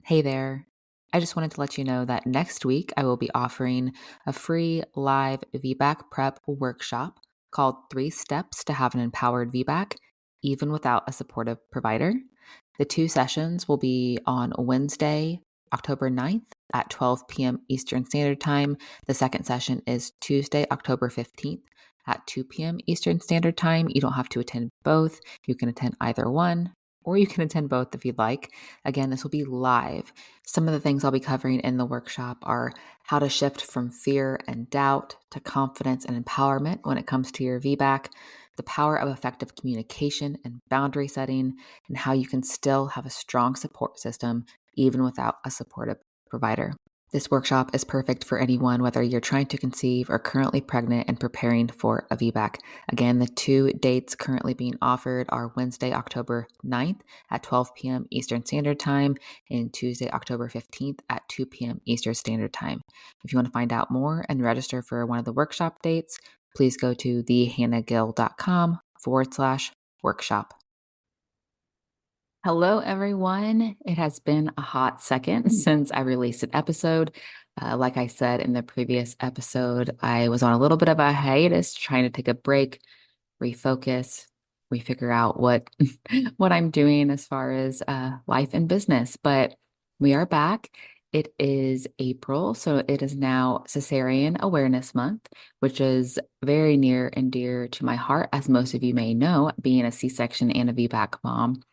Hey there. I just wanted to let you know that next week I will be offering a free live VBAC prep workshop called 3 Steps to Have an Empowered VBAC, even without a supportive provider. The 2 sessions will be on Wednesday, October 9th at 12 p.m. Eastern Standard Time. The second session is Tuesday, October 15th at 2 p.m. Eastern Standard Time. You don't have to attend both. You can attend either one, or you can attend both if you'd like. Again, this will be live. Some of the things I'll be covering in the workshop are how to shift from fear and doubt to confidence and empowerment when it comes to your VBAC, the power of effective communication and boundary setting, and how you can still have a strong support system even without a supportive provider. This workshop is perfect for anyone, whether you're trying to conceive or currently pregnant and preparing for a VBAC. Again, the 2 dates currently being offered are Wednesday, October 9th at 12 p.m. Eastern Standard Time and Tuesday, October 15th at 2 p.m. Eastern Standard Time. If you want to find out more and register for one of the workshop dates, please go to thehannahgill.com/workshop. Hello, everyone. It has been a hot second since I released an episode. Like I said in the previous episode, I was on a little bit of a hiatus trying to take a break, refocus, refigure out what what I'm doing as far as life and business. But we are back. It is April, so it is now Cesarean Awareness Month, which is very near and dear to my heart, as most of you may know, being a C-section and a VBAC mom.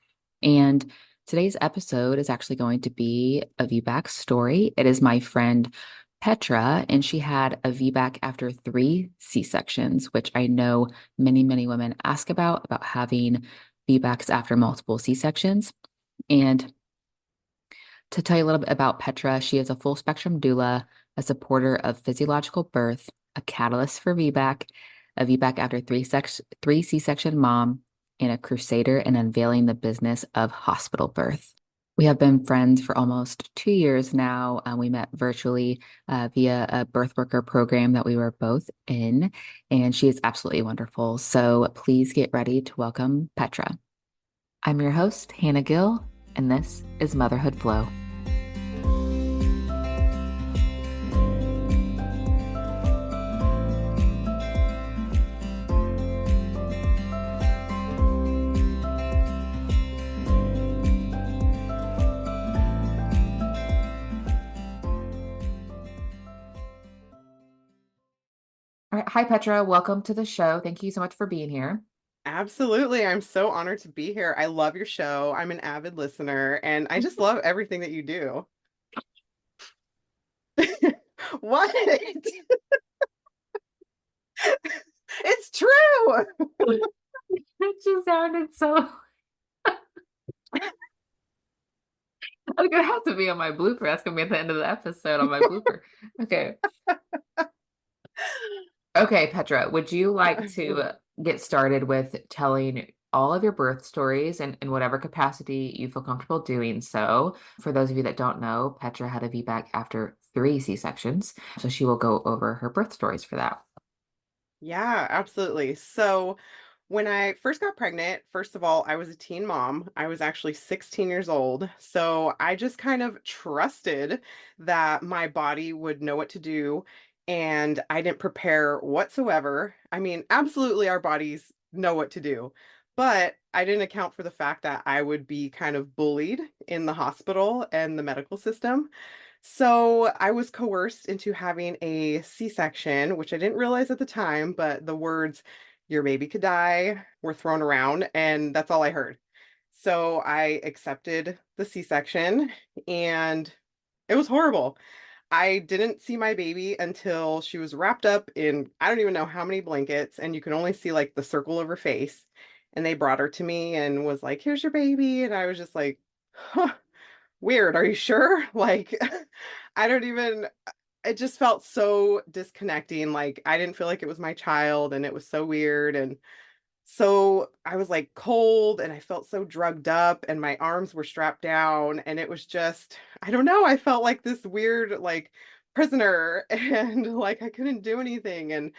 And today's episode is actually going to be a VBAC story. It is my friend Petra, and she had a VBAC after 3 C-sections, which I know many, many women ask about having VBACs after multiple C-sections. And to tell you a little bit about Petra, she is a full spectrum doula, a supporter of physiological birth, a catalyst for VBAC, a VBAC after 3 C-section mom, and a crusader in unveiling the business of hospital birth. We have been friends for almost 2 years now. We met virtually via a birth worker program that we were both in, and she is absolutely wonderful. So please get ready to welcome Petra. I'm your host, Hannah Gill, and this is Motherhood Flow. All right. Hi, Petra. Welcome to the show. Thank you so much for being here. Absolutely. I'm so honored to be here. I love your show. I'm an avid listener and I just love everything that you do. What? It's true. It just sounded so. I'm gonna have to be on my blooper. That's gonna be at the end of the episode on my blooper. Okay. Okay, Petra, would you like to get started with telling all of your birth stories in whatever capacity you feel comfortable doing so? For those of you that don't know, Petra had a VBAC after 3 C-sections, so she will go over her birth stories for that. Yeah, absolutely. So when I first got pregnant, first of all, I was a teen mom. I was actually 16 years old. So I just kind of trusted that my body would know what to do. And I didn't prepare whatsoever. I mean, absolutely, our bodies know what to do. But I didn't account for the fact that I would be kind of bullied in the hospital and the medical system. So I was coerced into having a C-section, which I didn't realize at the time, but the words, your baby could die, were thrown around, and that's all I heard. So I accepted the C-section, and it was horrible. I didn't see my baby until she was wrapped up in, I don't even know how many blankets, and you can only see like the circle of her face. And they brought her to me and was like, here's your baby. And I was just like, huh, weird. Are you sure? Like, I don't even, it just felt so disconnecting. Like, I didn't feel like it was my child, and it was so weird. And so I was like cold and I felt so drugged up and my arms were strapped down. And it was just, I don't know, I felt like this weird, like, prisoner and like I couldn't do anything. And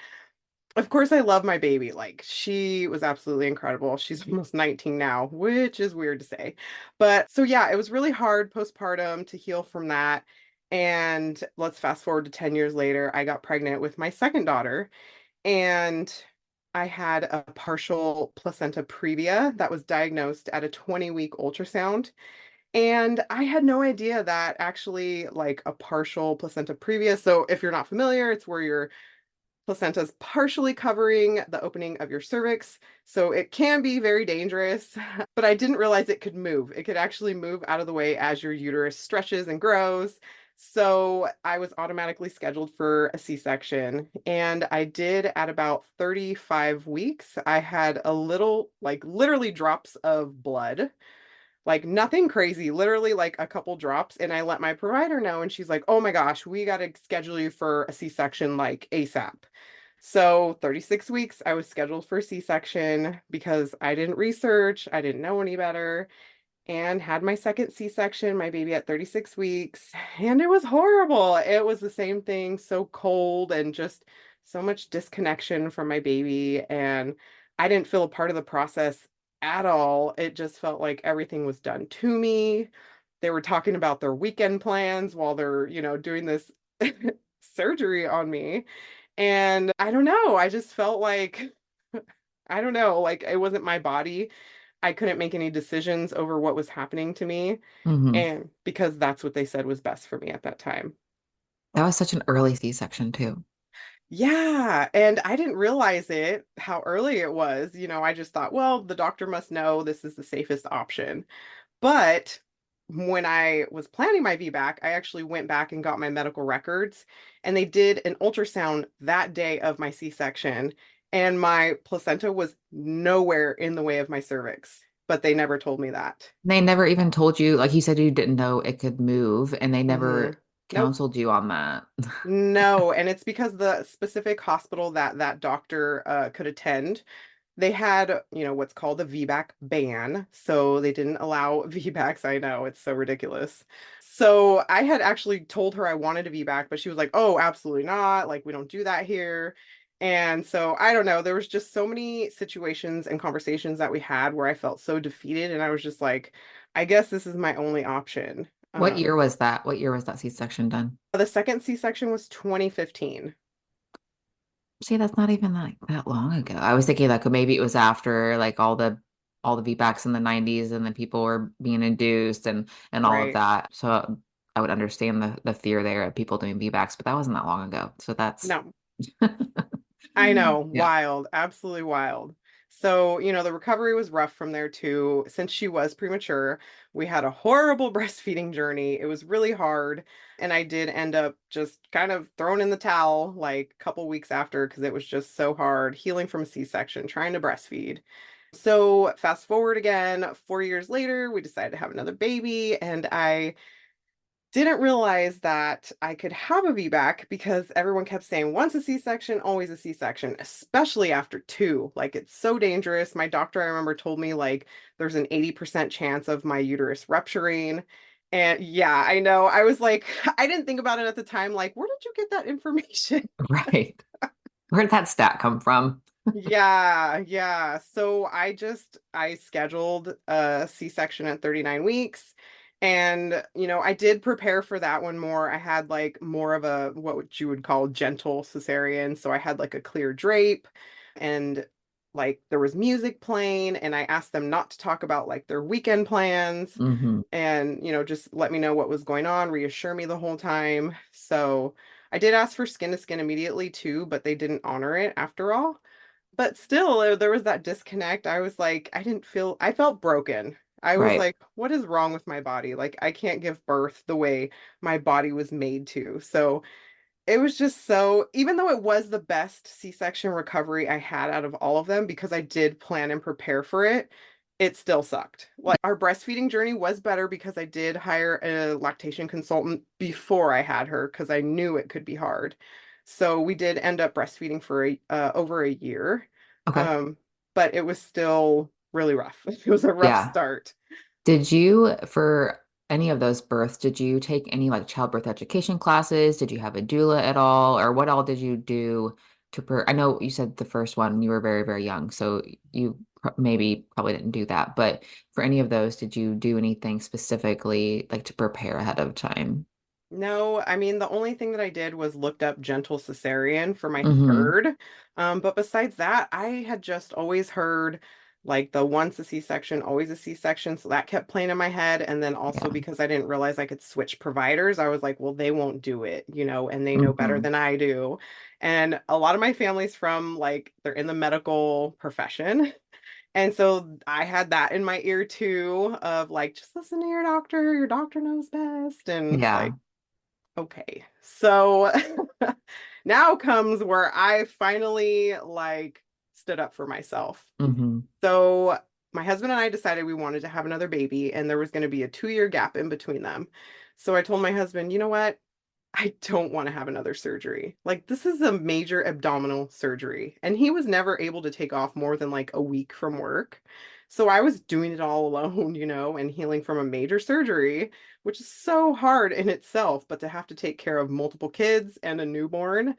Of course, I love my baby. Like, she was absolutely incredible. She's almost 19 now, which is weird to say. But so, yeah, it was really hard postpartum to heal from that. And let's fast forward to 10 years later, I got pregnant with my second daughter, and I had a partial placenta previa that was diagnosed at a 20-week ultrasound. And I had no idea that actually, like, a partial placenta previa. So, if you're not familiar, it's where your placenta is partially covering the opening of your cervix. So it can be very dangerous, but I didn't realize it could move. It could actually move out of the way as your uterus stretches and grows. So I was automatically scheduled for a C-section, and I did at about 35 weeks. I had a little, like literally drops of blood, like nothing crazy, literally like a couple drops. And I let my provider know, and she's like, oh my gosh, we got to schedule you for a C-section like ASAP. So 36 weeks, I was scheduled for a C-section because I didn't research, I didn't know any better, and had my second C-section, my baby at 36 weeks, and it was horrible. It was the same thing, so cold and just so much disconnection from my baby. And I didn't feel a part of the process at all. It just felt like everything was done to me. They were talking about their weekend plans while they're, doing this surgery on me. And I don't know, I just felt like, I don't know, like it wasn't my body. I couldn't make any decisions over what was happening to me. Hmm. And because that's what they said was best for me at that time. That was such an early C-section too. Yeah. And I didn't realize it, how early it was. I just thought, well, the doctor must know this is the safest option. But when I was planning my VBAC, I actually went back and got my medical records, and they did an ultrasound that day of my C-section, and my placenta was nowhere in the way of my cervix, but they never told me that. They never even told you, like you said, you didn't know it could move, and they Hmm. never Nope. counseled you on that. No, and it's because the specific hospital that that doctor could attend, they had, what's called a VBAC ban. So they didn't allow VBACs. I know, it's so ridiculous. So I had actually told her I wanted a VBAC, but she was like, oh, absolutely not. Like, we don't do that here. And so I don't know. There was just so many situations and conversations that we had where I felt so defeated. And I was just like, I guess this is my only option. What year was that? What year was that C-section done? The second C-section was 2015. See, that's not even that long ago. I was thinking like maybe it was after like all the VBACs in the 90s and then people were being induced and all of Right. that. So I would understand the fear there of people doing VBACs, but that wasn't that long ago. So that's No, I know, yeah. wild, absolutely wild. So, the recovery was rough from there too. Since she was premature, we had a horrible breastfeeding journey. It was really hard. And I did end up just kind of thrown in the towel like a couple weeks after because it was just so hard healing from a C-section, trying to breastfeed. So, fast forward again, 4 years later, we decided to have another baby, and I didn't realize that I could have a VBAC because everyone kept saying once a C-section, always a C-section, especially after two. Like it's so dangerous. My doctor, I remember, told me like there's an 80% chance of my uterus rupturing. And yeah, I know. I was like, I didn't think about it at the time. Like, where did you get that information? Right. Where did that stat come from? Yeah, yeah. So I scheduled a C-section at 39 weeks. And, I did prepare for that one more. I had like more of a what would you would call gentle cesarean. So I had like a clear drape, and like there was music playing, and I asked them not to talk about like their weekend plans, Hmm. and, just let me know what was going on, reassure me the whole time. So I did ask for skin to skin immediately too, but they didn't honor it after all. But still, there was that disconnect. I was like, I felt broken. I was Right. like, what is wrong with my body? Like, I can't give birth the way my body was made to. So it was just so, even though it was the best C-section recovery I had out of all of them, because I did plan and prepare for it, it still sucked. Like, our breastfeeding journey was better because I did hire a lactation consultant before I had her because I knew it could be hard. So we did end up breastfeeding for over a year. Okay. Um, but it was still really rough. It was a rough Yeah. start. Did you, for any of those births, did you take any like childbirth education classes? Did you have a doula at all? Or what all did you do I know you said the first one you were very, very young, so you maybe probably didn't do that. But for any of those, did you do anything specifically like to prepare ahead of time? No, I mean, the only thing that I did was looked up gentle cesarean for my Hmm. third. But besides that, I had just always heard like the once a C-section, always a C-section. So that kept playing in my head. And then also Yeah. because I didn't realize I could switch providers, I was like, well, they won't do it, and they know better Hmm. than I do. And a lot of my family's from like, they're in the medical profession. And so I had that in my ear too, of like, just listen to your doctor knows best. And it's Yeah. like, okay. So now comes where I finally like stood up for myself. Hmm. So my husband and I decided we wanted to have another baby and there was going to be a 2-year gap in between them. So I told my husband, you know what? I don't want to have another surgery. Like, this is a major abdominal surgery. And he was never able to take off more than like a week from work. So I was doing it all alone, and healing from a major surgery, which is so hard in itself, but to have to take care of multiple kids and a newborn.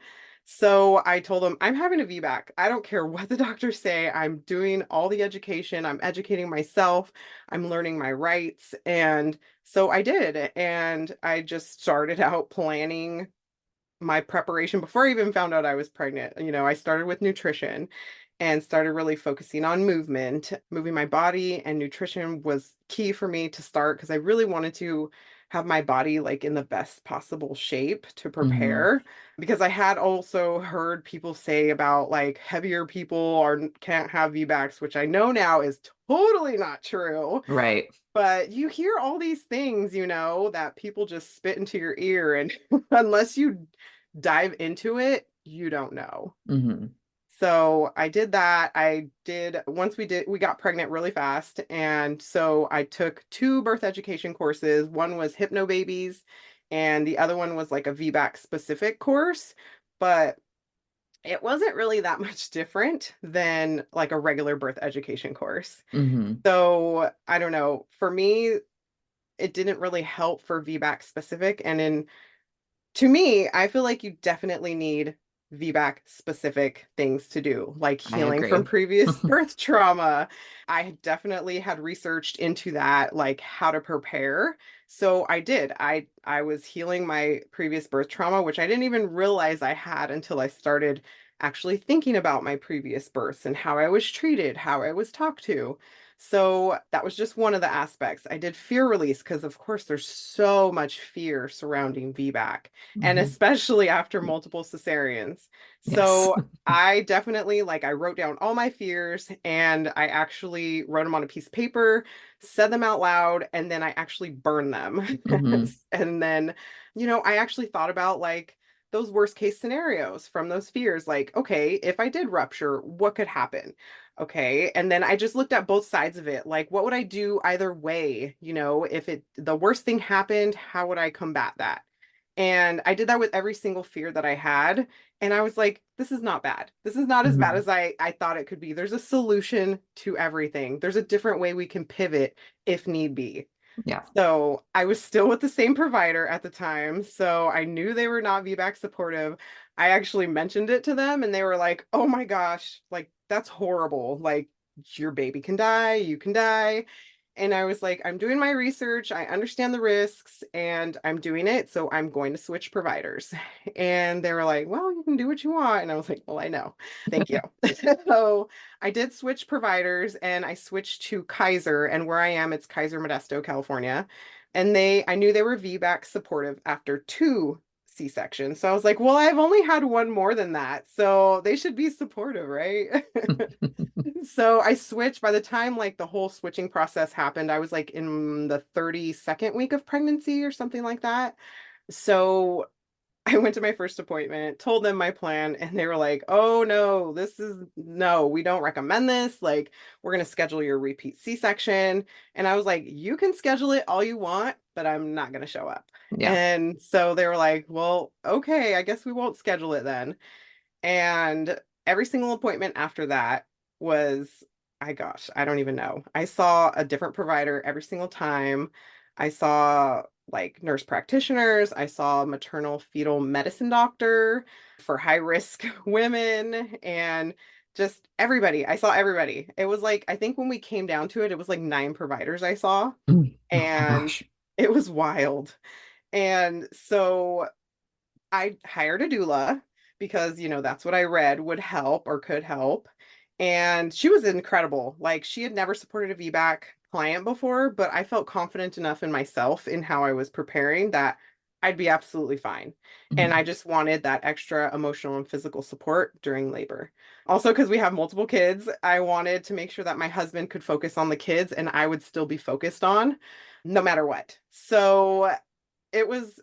So I told him, I'm having a VBAC. I don't care what the doctors say. I'm doing all the education. I'm educating myself. I'm learning my rights. And so I did, and I just started out planning my preparation before I even found out I was pregnant. I started with nutrition and started really focusing on movement. Moving my body and nutrition was key for me to start because I really wanted to have my body like in the best possible shape to Hmm. prepare. Because I had also heard people say about like heavier people are can't have VBACs, which I know now is totally not true. Right. But you hear all these things, that people just spit into your ear, and unless you dive into it, you don't know. Hmm. So I did that. Once we got pregnant really fast. And so I took two birth education courses. One was Hypno Babies, and the other one was like a VBAC specific course. But it wasn't really that much different than like a regular birth education course. Hmm. So I don't know. For me, it didn't really help for VBAC specific. And to me, I feel like you definitely need VBAC specific things to do, like I healing from agree. previous birth trauma. I definitely had researched into that, like how to prepare. So I did. I was healing my previous birth trauma, which I didn't even realize I had until I started actually thinking about my previous births and how I was treated, how I was talked to. So that was just one of the aspects. I did fear release because, of course, there's so much fear surrounding VBAC, and Hmm. especially after multiple cesareans. Yes. So I definitely like I wrote down all my fears and I actually wrote them on a piece of paper, said them out loud, and then I actually burned them. Hmm. And then, I actually thought about like those worst case scenarios from those fears. Like, okay, if I did rupture, what could happen? Okay. And then I just looked at both sides of it. Like, what would I do either way? If the worst thing happened, how would I combat that? And I did that with every single fear that I had. And I was like, this is not bad. This is not as bad Hmm. as I thought it could be. There's a solution to everything. There's a different way we can pivot if need be. Yeah. So I was still with the same provider at the time. So I knew they were not VBAC supportive. I actually mentioned it to them and they were like, oh my gosh, like that's horrible. Like your baby can die, you can die. And I was like, I'm doing my research. I understand the risks and I'm doing it. So I'm going to switch providers. And they were like, well, you can do what you want. And I was like, well, I know. Thank you. So I did switch providers and I switched to Kaiser. And where I am, it's Kaiser Modesto, California. And I knew they were VBAC supportive after two C-sections. So I was like, well, I've only had one more than that. So they should be supportive, right? So I switched by the time like the whole switching process happened, I was like in the 32nd week of pregnancy or something like that. So I went to my first appointment, told them my plan, and they were like, "Oh no, no, we don't recommend this. Like, we're going to schedule your repeat C-section." And I was like, "You can schedule it all you want, but I'm not going to show up." Yeah. And so they were like, "Well, okay, I guess we won't schedule it then." And every single appointment after that was, I don't even know. I saw a different provider every single time. I saw like nurse practitioners. I saw a maternal fetal medicine doctor for high risk women and just everybody. I saw everybody. It was like, I think when we came down to it, it was like 9 providers I saw, Oh my and gosh. it was wild. And so I hired a doula because, that's what I read would help or could help. And she was incredible. Like she had never supported a VBAC client before, but I felt confident enough in myself in how I was preparing that I'd be absolutely fine. And I Mhm. just wanted that extra emotional and physical support during labor. Also, because we have multiple kids, I wanted to make sure that my husband could focus on the kids and I would still be focused on no matter what. So it was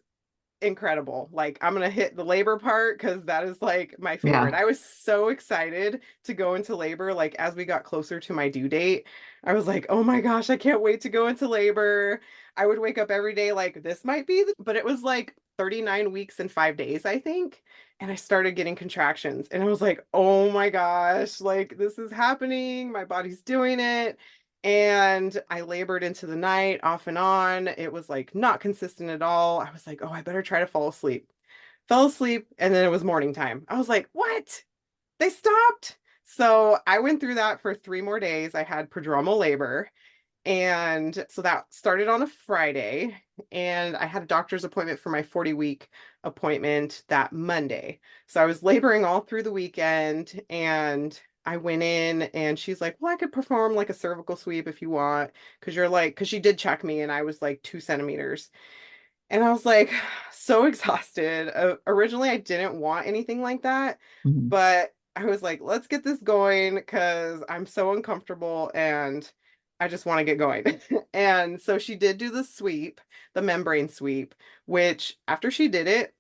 incredible. Like I'm gonna hit the labor part because that is like my favorite. Yeah. I was so excited to go into labor. Like as we got closer to my due date, I was like, oh my gosh, I can't wait to go into labor. I would wake up every day like this might be, but it was like 39 weeks and 5 days, I think. And I started getting contractions and I was like, oh my gosh, like this is happening. My body's doing it. And I labored into the night off and on. It was like not consistent at all. I was like, oh, I better try to fall asleep. Fell asleep, and then it was morning time. I was like, what? They stopped. So I went through that for 3 more days. I had prodromal labor. And so that started on a Friday. And I had a doctor's appointment for my 40-week appointment that Monday. So I was laboring all through the weekend. And I went in and she's like, well, I could perform like a cervical sweep if you want. Because she did check me and I was like 2 centimeters. And I was like, so exhausted. Originally, I didn't want anything like that, Mhm. but I was like, let's get this going because I'm so uncomfortable and I just want to get going. And so she did do the sweep, the membrane sweep, which after she did it,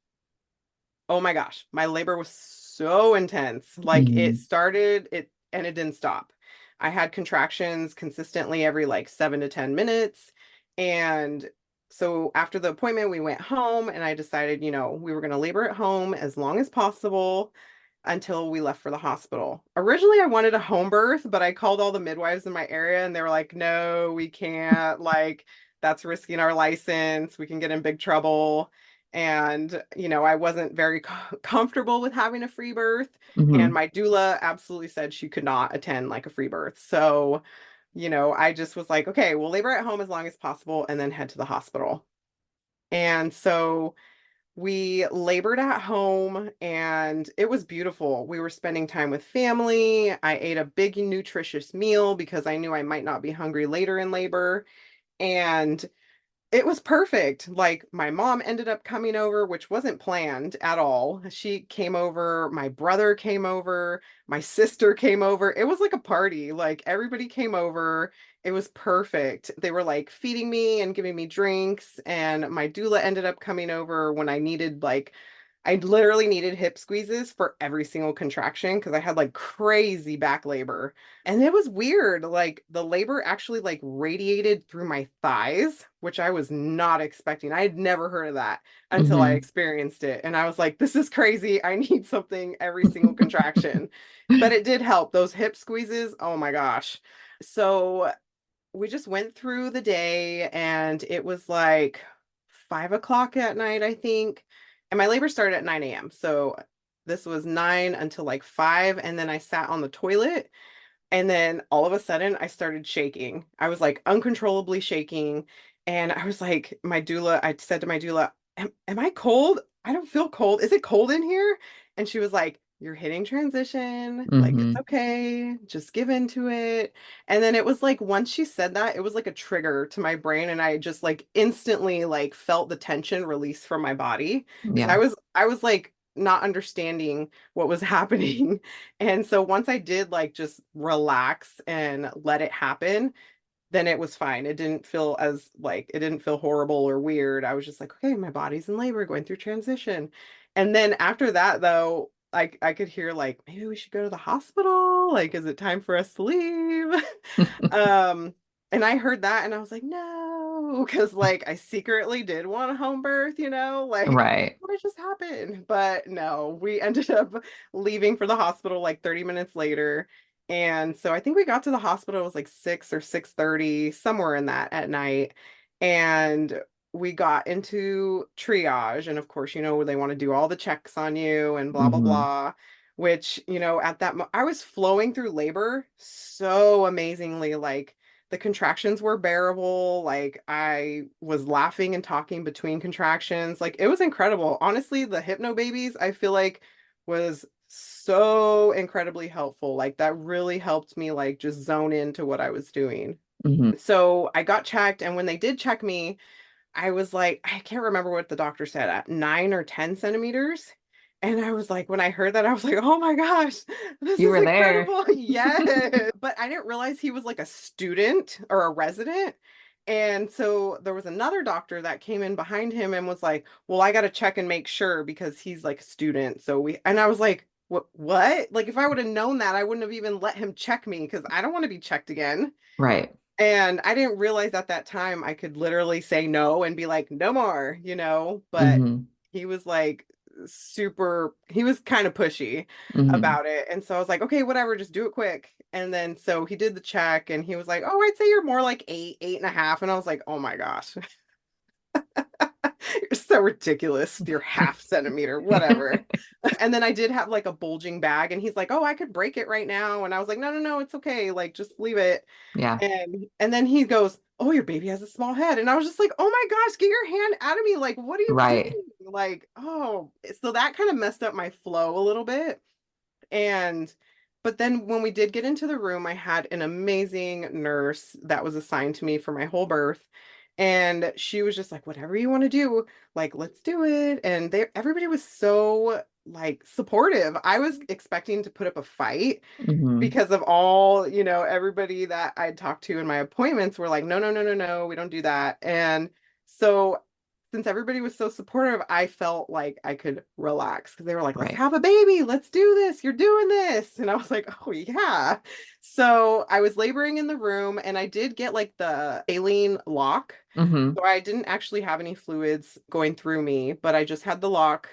oh my gosh, my labor was so intense. Like it Mhm. started it and it didn't stop. I had contractions consistently every like 7 to 10 minutes. And so after the appointment, we went home and I decided, we were going to labor at home as long as possible until we left for the hospital. Originally, I wanted a home birth, but I called all the midwives in my area and they were like, no, we can't. Like, that's risking our license. We can get in big trouble. And, I wasn't very comfortable with having a free birth. And Mhm. my doula absolutely said she could not attend like a free birth. So, I just was like, okay, we'll labor at home as long as possible and then head to the hospital. And so we labored at home and it was beautiful. We were spending time with family. I ate a big, nutritious meal because I knew I might not be hungry later in labor. And it was perfect. Like my mom ended up coming over, which wasn't planned at all. She came over, my brother came over, my sister came over. It was like a party. Like everybody came over. It was perfect. They were like feeding me and giving me drinks, and my doula ended up coming over when I literally needed hip squeezes for every single contraction because I had like crazy back labor. And it was weird. Like the labor actually like radiated through my thighs, which I was not expecting. I had never heard of that until I Mhm. experienced it. And I was like, this is crazy. I need something every single contraction. But it did help. Those hip squeezes, oh my gosh. So we just went through the day and it was like 5 o'clock at night, I think. And my labor started at 9 a.m. So this was 9 until like 5. And then I sat on the toilet. And then all of a sudden I started shaking. I was like uncontrollably shaking. And I was like, I said to my doula, am I cold? I don't feel cold. Is it cold in here? And she was like, you're hitting transition. Like, it's Mhm. okay. Just give into it. And then it was like, once she said that, it was like a trigger to my brain. And I just like instantly like felt the tension release from my body. Cause Yeah. I was like not understanding what was happening. And so once I did like just relax and let it happen, then it was fine. It didn't feel horrible or weird. I was just like, okay, my body's in labor, going through transition. And then after that though, I could hear like maybe we should go to the hospital. Like, is it time for us to leave? Um, and I heard that and I was like, no, because like I secretly did want a home birth, like Right. what just happened? But no, we ended up leaving for the hospital like 30 minutes later. And so I think we got to the hospital, it was like 6 or 6:30, somewhere in that at night. And we got into triage. And of course, they want to do all the checks on you and blah, blah, Hmm. blah, which, at I was flowing through labor so amazingly. Like the contractions were bearable. Like I was laughing and talking between contractions. Like it was incredible. Honestly, the hypno babies, I feel like was so incredibly helpful. Like that really helped me like just zone into what I was doing. Hmm. So I got checked, and when they did check me, I was like, I can't remember what the doctor said, at 9 or 10 centimeters. And I was like, when I heard that, I was like, oh my gosh, this You is were there. incredible. Yes. But I didn't realize he was like a student or a resident. And so there was another doctor that came in behind him and was like, well, I got to check and make sure because he's like a student. And I was like, what? Like, if I would have known that, I wouldn't have even let him check me because I don't want to be checked again. Right. And I didn't realize at that time I could literally say no and be like, no more. But Hmm. he was like he was kind of pushy Hmm. about it. And so I was like, okay, whatever, just do it quick. And then so he did the check and he was like, oh, I'd say you're more like 8, 8.5. And I was like, oh my gosh, you're so ridiculous. You're half centimeter, whatever. And then I did have like a bulging bag and he's like, oh, I could break it right now. And I was like, no, no, no, it's okay. Like, just leave it. Yeah. And then he goes, "Oh, your baby has a small head." And I was just like, "Oh my gosh, get your hand out of me. Like, what are you Right. doing?" Like, oh, so that kind of messed up my flow a little bit. And but then when we did get into the room, I had an amazing nurse that was assigned to me for my whole birth. And she was just like, whatever you want to do, like, let's do it. And everybody was so like supportive. I was expecting to put up a fight Hmm. because of all, everybody that I'd talked to in my appointments were like, no, no, no, no, no, we don't do that. And so since everybody was so supportive, I felt like I could relax because they were like, let's Right. have a baby. Let's do this. You're doing this. And I was like, oh, yeah. So I was laboring in the room and I did get like the saline lock. Hmm. So I didn't actually have any fluids going through me, but I just had the lock.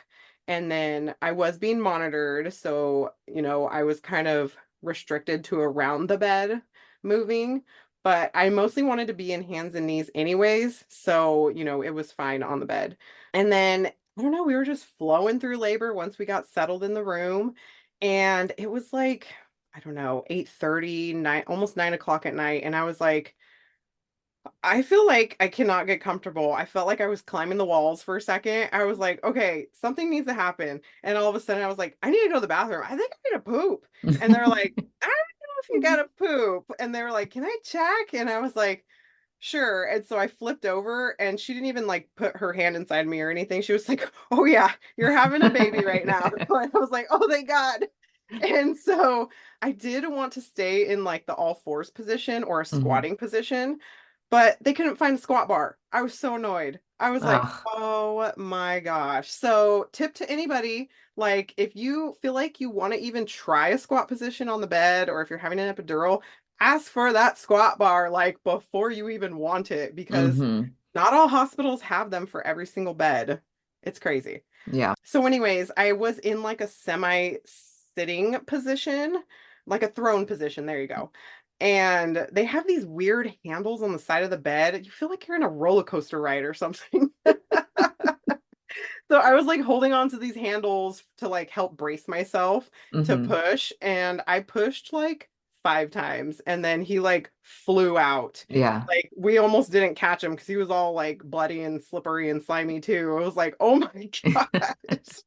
And then I was being monitored. So, I was kind of restricted to around the bed moving, but I mostly wanted to be in hands and knees anyways. So, it was fine on the bed. And then, I don't know, we were just flowing through labor once we got settled in the room. And it was like, I don't know, 8:30, 9, almost 9 o'clock at night. And I was like, I feel like I cannot get comfortable. I felt like I was climbing the walls for a second. I was like, okay, something needs to happen. And all of a sudden I was like, I need to go to the bathroom. I think I need to poop. And they're like, I don't know if you gotta poop. And they were like, can I check? And I was like, sure. And so I flipped over and she didn't even like put her hand inside me or anything. She was like, oh yeah, you're having a baby right now. And I was like, oh, thank God. And so I did want to stay in like the all fours position or a Hmm. squatting position, but they couldn't find a squat bar. I was so annoyed. I was like, Oh. oh my gosh. So, tip to anybody, like if you feel like you want to even try a squat position on the bed, or if you're having an epidural, ask for that squat bar like before you even want it, because Hmm. not all hospitals have them for every single bed. It's crazy. Yeah. So, anyways, I was in like a semi sitting position, like a throne position. There you go. And they have these weird handles on the side of the bed. You feel like you're in a roller coaster ride or something. So I was like holding on to these handles to like help brace myself to Hmm. push. And I pushed like 5 times and then he like flew out. Yeah. Like we almost didn't catch him because he was all like bloody and slippery and slimy too. I was like, oh my gosh.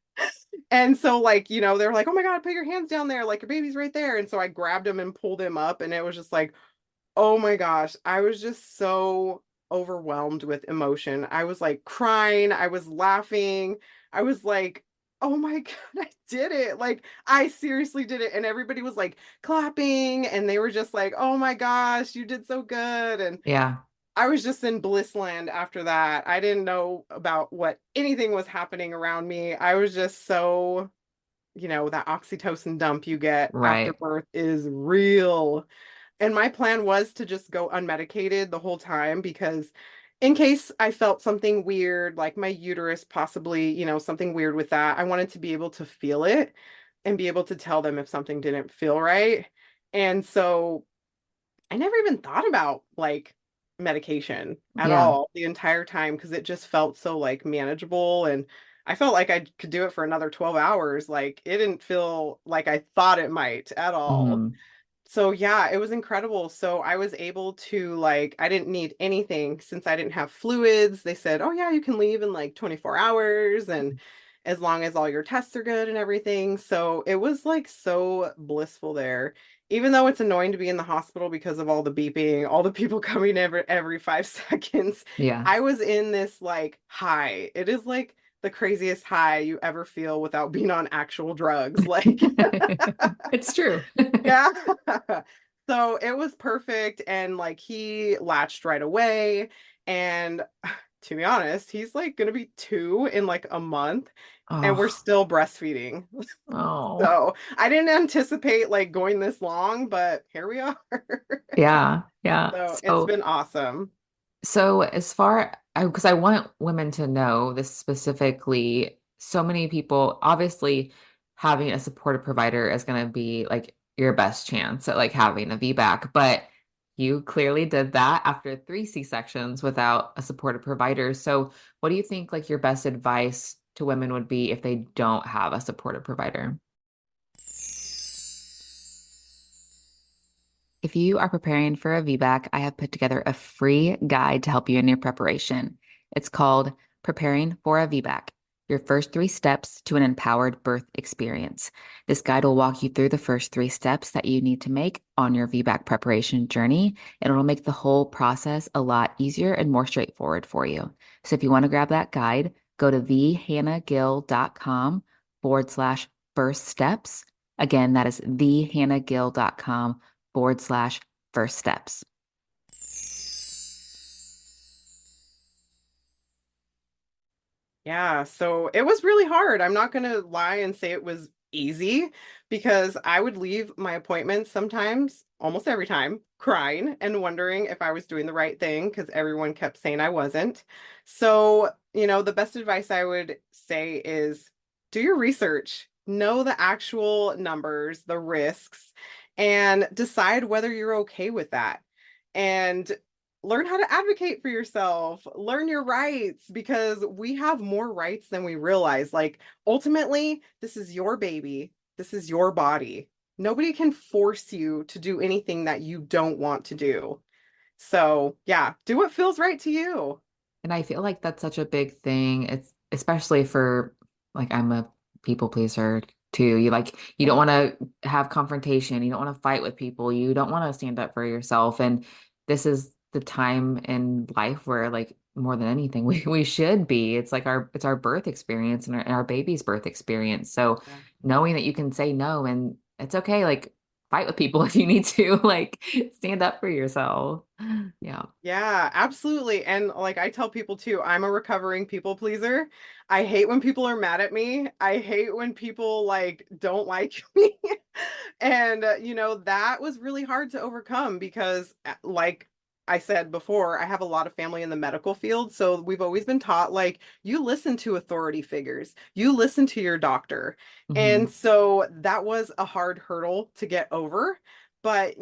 And so like, they were like, oh my God, put your hands down there. Like your baby's right there. And so I grabbed him and pulled him up and it was just like, oh my gosh, I was just so overwhelmed with emotion. I was like crying, I was laughing. I was like, oh my God, I did it. Like, I seriously did it. And everybody was like clapping and they were just like, oh my gosh, you did so good. And Yeah. I was just in bliss land after that. I didn't know about what anything was happening around me. I was just so, that oxytocin dump you get after Right. birth is real. And my plan was to just go unmedicated the whole time because in case I felt something weird, like my uterus possibly, something weird with that, I wanted to be able to feel it and be able to tell them if something didn't feel right. And so I never even thought about like medication at Yeah. all the entire time because it just felt so like manageable, and I felt like I could do it for another 12 hours. Like it didn't feel like I thought it might at all. Mhm. So yeah, it was incredible. So I was able to like I didn't need anything since I didn't have fluids. They said, "Oh yeah, you can leave in like 24 hours and as long as all your tests are good and everything." So it was like so blissful there. Even though it's annoying to be in the hospital because of all the beeping, all the people coming every 5 seconds, Yeah. I was in this like high. It is like the craziest high you ever feel without being on actual drugs. Like It's true. yeah. So it was perfect. And like he latched right away. And to be honest, he's like going to be 2 in like a month. And we're Oh, still breastfeeding. oh, So I didn't anticipate like going this long, but here we are. yeah, yeah. So it's So, been awesome. so as far, because I want women to know this specifically, so many people, obviously, having a supportive provider is going to be like your best chance at like having a VBAC, but you clearly did that after 3 C-sections without a supportive provider. So, what do you think like your best advice to women would be if they don't have a supportive provider? If you are preparing for a VBAC, I have put together a free guide to help you in your preparation. It's called Preparing for a VBAC, your first 3 steps to an empowered birth experience. This guide will walk you through the first 3 steps that you need to make on your VBAC preparation journey, and it'll make the whole process a lot easier and more straightforward for you. So if you want to grab that guide, go to thehannahgill.com/first steps. Again, that is thehannahgill.com/first steps. Yeah, so it was really hard. I'm not going to lie and say it was easy because I would leave my appointments sometimes, almost every time, crying and wondering if I was doing the right thing because everyone kept saying I wasn't. So, the best advice I would say is do your research, know the actual numbers, the risks, and decide whether you're okay with that. And learn how to advocate for yourself, learn your rights because we have more rights than we realize. Like, ultimately, this is your baby, this is your body. Nobody can force you to do anything that you don't want to do. So, yeah, do what feels right to you. And I feel like that's such a big thing. It's especially for like I'm a people pleaser too. You don't want to have confrontation. You don't want to fight with people. You don't want to stand up for yourself. And this is the time in life where like more than anything we should be. It's our birth experience and our baby's birth experience. So Yeah. knowing that you can say no and it's okay, like fight with people if you need to, like stand up for yourself. Yeah. Yeah, absolutely. And like I tell people too, I'm a recovering people pleaser. I hate when people are mad at me. I hate when people like don't like me. And that was really hard to overcome because like I said before, I have a lot of family in the medical field, so we've always been taught like you listen to authority figures. You listen to your doctor. And Mhm. so that was a hard hurdle to get over. But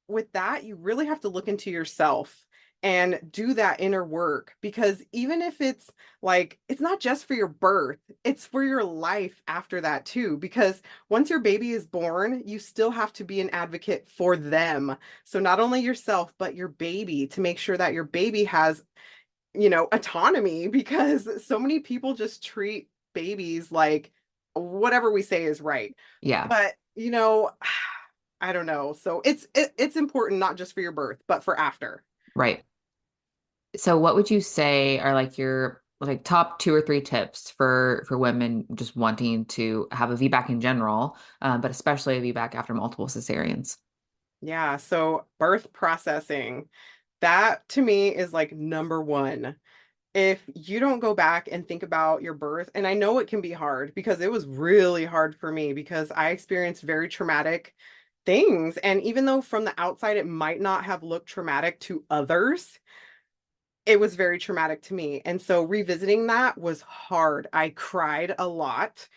with that, you really have to look into yourself and do that inner work because even if it's like it's not just for your birth, it's for your life after that too because once your baby is born, you still have to be an advocate for them. So not only yourself but your baby to make sure that your baby has, autonomy because so many people just treat babies like whatever we say is right. Yeah. But, I don't know. So it's important not just for your birth, but for after. Right. So what would you say are like your like top 2 or 3 tips for women just wanting to have a VBAC in general, but especially a VBAC after multiple cesareans? Yeah, so birth processing, that to me is like number one. If you don't go back and think about your birth, and I know it can be hard because it was really hard for me because I experienced very traumatic things. And even though from the outside it might not have looked traumatic to others, it was very traumatic to me. And so revisiting that was hard. I cried a lot,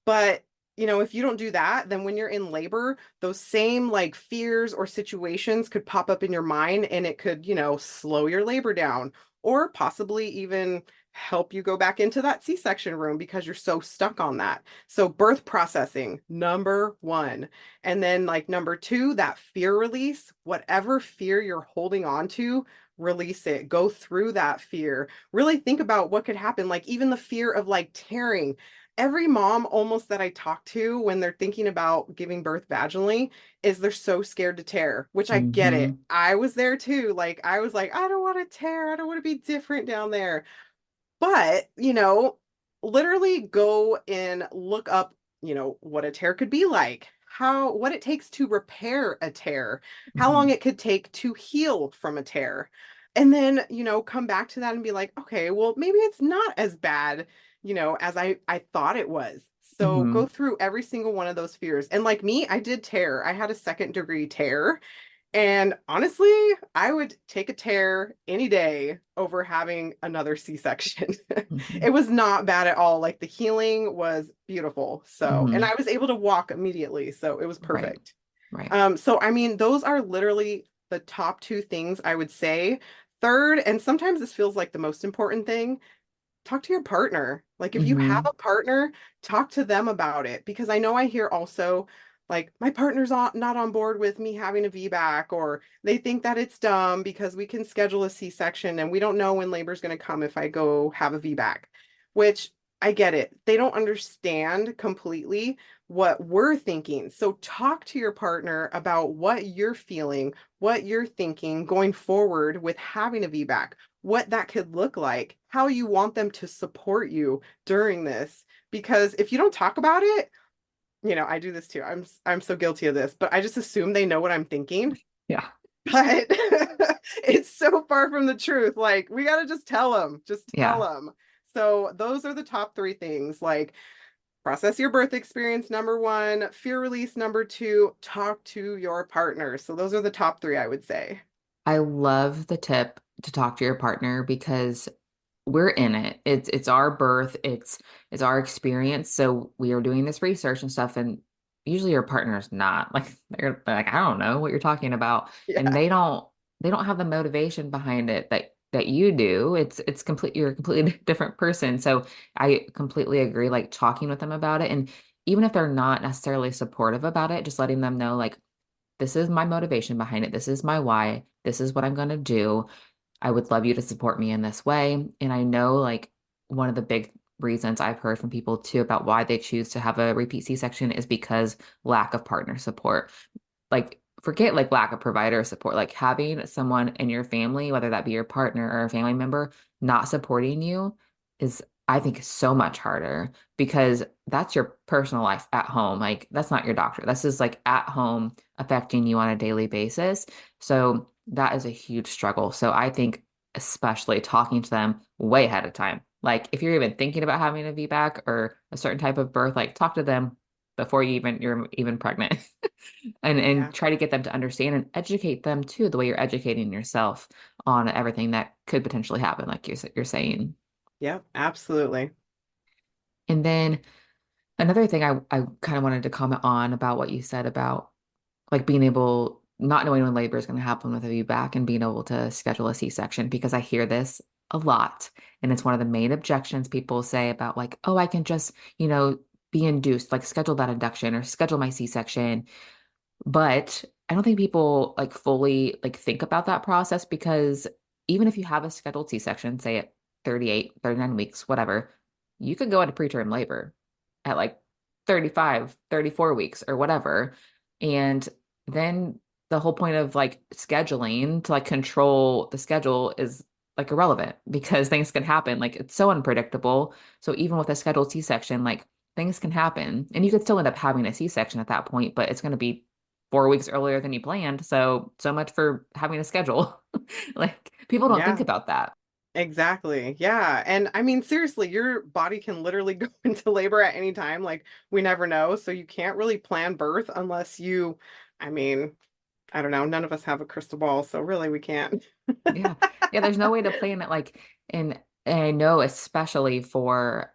but if you don't do that, then when you're in labor, those same like fears or situations could pop up in your mind and it could, slow your labor down or possibly even help you go back into that C-section room because you're so stuck on that. So birth processing, number one. And then like number two, that fear release, whatever fear you're holding on to, release it. Go through that fear. Really think about what could happen. Like even the fear of like tearing, every mom almost that I talk to when they're thinking about giving birth vaginally is they're so scared to tear, which I get it. Hmm. I was there too. Like I was like, I don't want to tear. I don't want to be different down there. But, literally go and look up, what a tear could be like, what it takes to repair a tear, how long Hmm. it could take to heal from a tear. And then, come back to that and be like, okay, well, maybe it's not as bad, as I thought it was. So Hmm. go through every single one of those fears. And like me, I did tear. I had a second-degree tear. And honestly, I would take a tear any day over having another C-section. Hmm. It was not bad at all. Like the healing was beautiful. So, and Hmm. I was able to walk immediately. So it was Right. perfect. Right. So I mean, those are literally the top two things I would say. Third, and sometimes this feels like the most important thing, talk to your partner. Like if you have Hmm. a partner, talk to them about it because I know I hear also like my partner's not on board with me having a VBAC or they think that it's dumb because we can schedule a C-section and we don't know when labor's going to come if I go have a VBAC, which I get it. They don't understand completely what we're thinking. So talk to your partner about what you're feeling, what you're thinking going forward with having a VBAC, what that could look like, how you want them to support you during this. Because if you don't talk about it, I do this too. I'm so guilty of this, but I just assume they know what I'm thinking. Yeah. But it's so far from the truth. Like we got to just tell them, just tell Yeah. them. So those are the top three things. Like process your birth experience, number one, fear release, number two, talk to your partner. So those are the top three, I would say. I love the tip to talk to your partner because we're in it. It's our birth, it's our experience. So we are doing this research and stuff, and usually your partner's not. Like they're like, I don't know what you're talking about. And Yeah. they don't have the motivation behind it that you do. You're a completely different person. So I completely agree, like talking with them about it. And even if they're not necessarily supportive about it, just letting them know, like, this is my motivation behind it. This is my why. This is what I'm going to do. I would love you to support me in this way. And I know like one of the big reasons I've heard from people too about why they choose to have a repeat C-section is because lack of partner support. Like forget like lack of provider support, like having someone in your family, whether that be your partner or a family member, not supporting you is, I think, so much harder because that's your personal life at home. Like that's not your doctor. That's just like at home affecting you on a daily basis. So that is a huge struggle. So I think especially talking to them way ahead of time. Like if you're even thinking about having a VBAC or a certain type of birth, like talk to them before you're even pregnant. And Yeah. try to get them to understand and educate them too, the way you're educating yourself on everything that could potentially happen, like you're saying. Yep. Absolutely. And then another thing I kind of wanted to comment on about what you said about like being able, not knowing when labor is going to happen with a VBAC and being able to schedule a C-section, because I hear this a lot. And it's one of the main objections people say about like, oh, I can just, be induced, like schedule that induction or schedule my C-section. But I don't think people like fully like think about that process because even if you have a scheduled C-section, say at 38, 39 weeks, whatever, you could go into preterm labor at like 35, 34 weeks or whatever. And then the whole point of like scheduling to like control the schedule is like irrelevant because things can happen. Like it's so unpredictable. So even with a scheduled C-section, like things can happen and you could still end up having a C-section at that point, but it's going to be 4 weeks earlier than you planned. So much for having a schedule. Like people don't think Yeah. about that. Exactly. Yeah. And I mean, seriously, your body can literally go into labor at any time. Like, we never know. So you can't really plan birth unless I mean, I don't know. None of us have a crystal ball. So really, we can't. Yeah. Yeah, there's no way to plan it like and I know especially for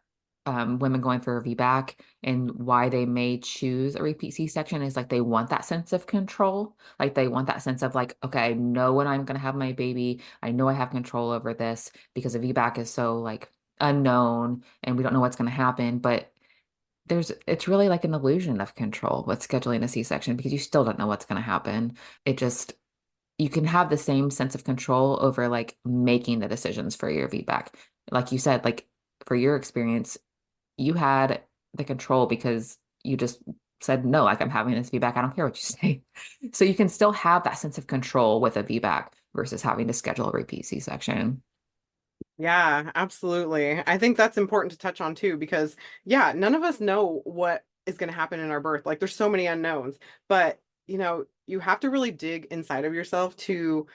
women going for a VBAC and why they may choose a repeat C-section is like they want that sense of control. Like they want that sense of like, okay, I know when I'm going to have my baby. I know I have control over this because a VBAC is so like unknown and we don't know what's going to happen. But it's really like an illusion of control with scheduling a C-section because you still don't know what's going to happen. It just, you can have the same sense of control over like making the decisions for your VBAC. Like you said, like for your experience, you had the control because you just said, no, like I'm having this VBAC. I don't care what you say. So you can still have that sense of control with a VBAC versus having to schedule a repeat C-section. Yeah, absolutely. I think that's important to touch on too, because yeah, none of us know what is going to happen in our birth. Like there's so many unknowns, but you have to really dig inside of yourself to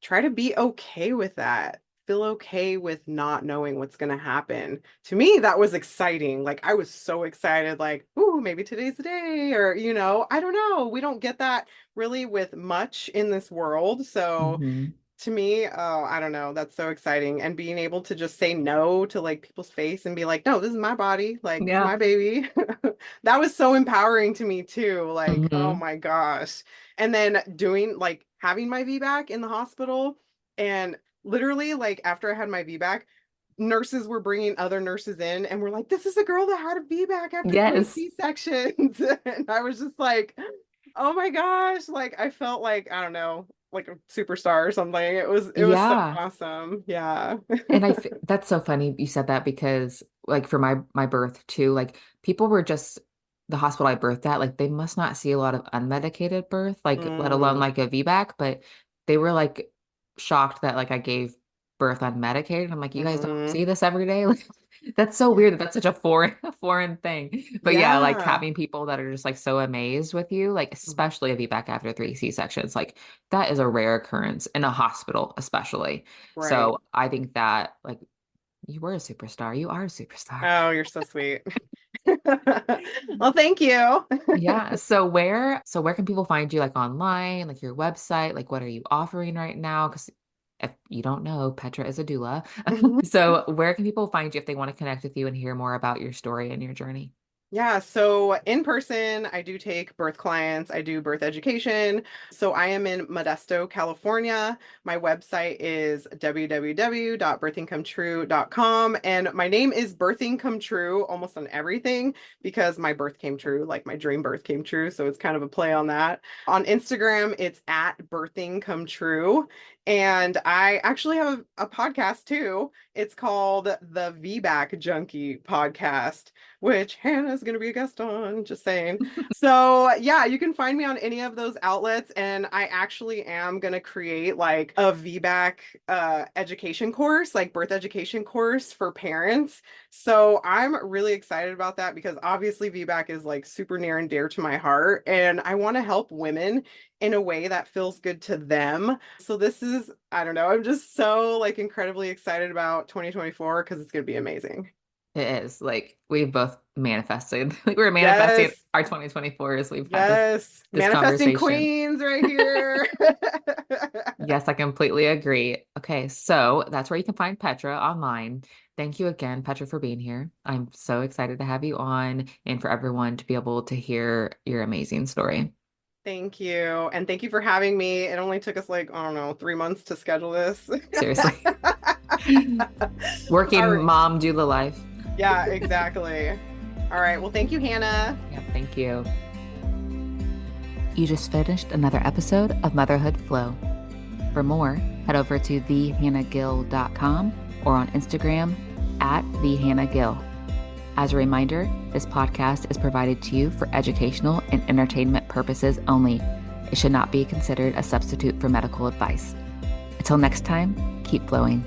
try to be okay with that. Feel okay with not knowing what's going to happen. To me, that was exciting. Like I was so excited, like, ooh, maybe today's the day, or I don't know. We don't get that really with much in this world. So Hmm. to me, oh, I don't know. That's so exciting. And being able to just say no to like people's face and be like, no, this is my body. Like, this is Yeah. my baby. That was so empowering to me too. Like, oh Hmm. my gosh. And then doing like having my VBAC in the hospital and literally like after I had my VBAC, nurses were bringing other nurses in and we're like, this is a girl that had a VBAC after three Yes. C-sections. And I was just like, oh my gosh, like I felt like, I don't know, like a superstar or something. It was so Yeah. awesome. Yeah. And that's so funny you said that because like for my birth too, like people were just the hospital I birthed at, like they must not see a lot of unmedicated birth, like let alone Mm, like a VBAC, but they were like shocked that like I gave birth unmedicated. I'm like, you guys don't hmm. see this every day? Like that's so weird that that's such a foreign thing. But yeah, like Yeah. having people that are just like so amazed with you, like especially a VBAC after three C-sections, like that is a rare occurrence in a hospital, especially. Right. So I think that like you were a superstar. You are a superstar. Oh, you're so sweet. Well, thank you. Yeah. So where can people find you like online, like your website? Like what are you offering right now? Because if you don't know, Petra is a doula. So where can people find you if they want to connect with you and hear more about your story and your journey? Yeah, so in person, I do take birth clients. I do birth education. So I am in Modesto, California. My website is www.birthingcometrue.com. And my name is Birthing Come True almost on everything because my birth came true, like my dream birth came true. So it's kind of a play on that. On Instagram, it's at Birthing Come True. And I actually have a podcast too. It's called the VBAC Junkie Podcast, which Hannah's going to be a guest on, just saying. So, yeah, you can find me on any of those outlets. And I actually am going to create like a VBAC education course, like birth education course for parents. So, I'm really excited about that because obviously VBAC is like super near and dear to my heart. And I want to help women in a way that feels good to them. So, this is, I don't know, I'm just so like incredibly excited about 2024 because it's going to be amazing. It is like we've both manifested. Like we're manifesting Yes. our 2024 as we've had Yes, this manifesting conversation. queens right here. Yes, I completely agree. Okay, so that's where you can find Petra online. Thank you again, Petra, for being here. I'm so excited to have you on and for everyone to be able to hear your amazing story. Thank you. And thank you for having me. It only took us like, I don't know, 3 months to schedule this. Seriously. All Working right. mom doula life. Yeah, exactly. All right. Well, thank you, Hannah. Yeah, thank you. You just finished another episode of Motherhood Flow. For more, head over to thehannahgill.com or on Instagram at thehannahgill. As a reminder, this podcast is provided to you for educational and entertainment purposes only. It should not be considered a substitute for medical advice. Until next time, keep flowing.